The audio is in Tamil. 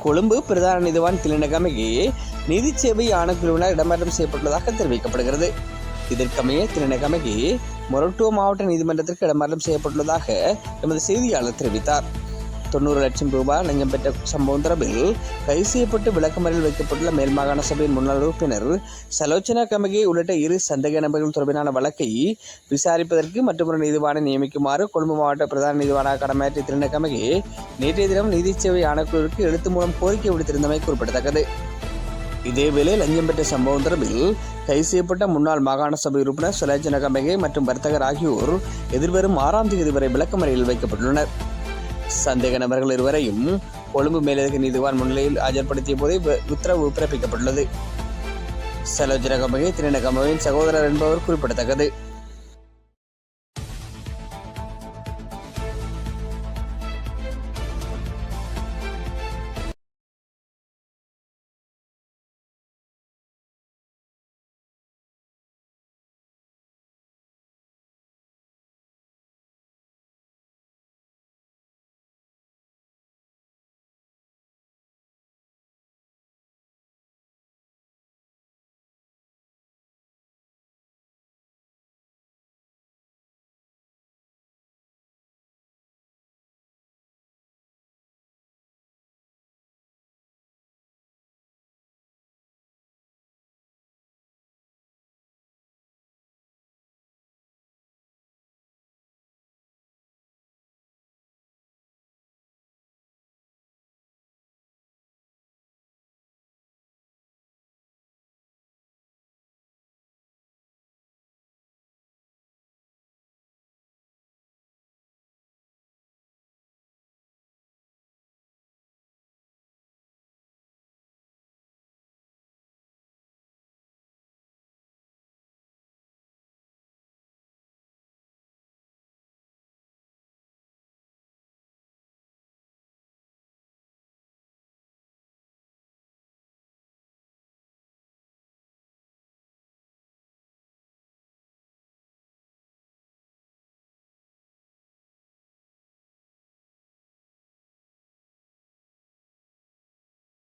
கொழும்பு பிரதான நீதிவான் திலனகமகே நீதி சேவை ஆணைக்குழுவினர் இடமாற்றம் செய்யப்பட்டுள்ளதாக தெரிவிக்கப்படுகிறது. இதற்கமைய திலனகமகே மொரட்டுவ மாவட்ட நீதிமன்றத்திற்கு இடமாற்றம் செய்யப்பட்டுள்ளதாக எமது செய்தியாளர் தெரிவித்தார். 90 லட்சம் ரூபாய் லஞ்சம் பெற்ற சம்பவம் தொடர்பில் கைது செய்யப்பட்டு விளக்கமறியலில் வைக்கப்பட்டுள்ள மேல் மாகாண சபையின் முன்னாள் உறுப்பினர் சலோச்சனா கமகே உள்ளிட்ட 2 சந்தேக நபர்கள் தொடர்பிலான வழக்கை விசாரிப்பதற்கு மற்றொரு நீதிவானை நியமிக்குமாறு கொழும்பு மாவட்ட பிரதான நீதிவானாக கடமையாற்றிய திலனகமகே நேற்றைய தினம் நீதி சேவை ஆணைக்குழுவிற்கு எழுத்து மூலம் கோரிக்கை விடுத்திருந்தமை குறிப்பிடத்தக்கது. இதேவேளை லஞ்சம் பெற்ற சம்பவம் தொடர்பில் கைது செய்யப்பட்ட முன்னாள் மாகாண சபை உறுப்பினர் சலோச்சனா கமகே மற்றும் வர்த்தகர் ஆகியோர் எதிர்வரும் 6ஆம் தேதி வரை விளக்கமறியலில் வைக்கப்பட்டுள்ளனர். சந்தேக நபர்கள் இருவரையும் கொழும்பு மேலதிக நீதிவான் முன்னிலையில் ஆஜர்படுத்திய போதே உத்தரவு பிறப்பிக்கப்பட்டுள்ளது. சலோச்சனா கமகே திலனகமகேவின் சகோதரர் என்பவர் குறிப்பிடத்தக்கது.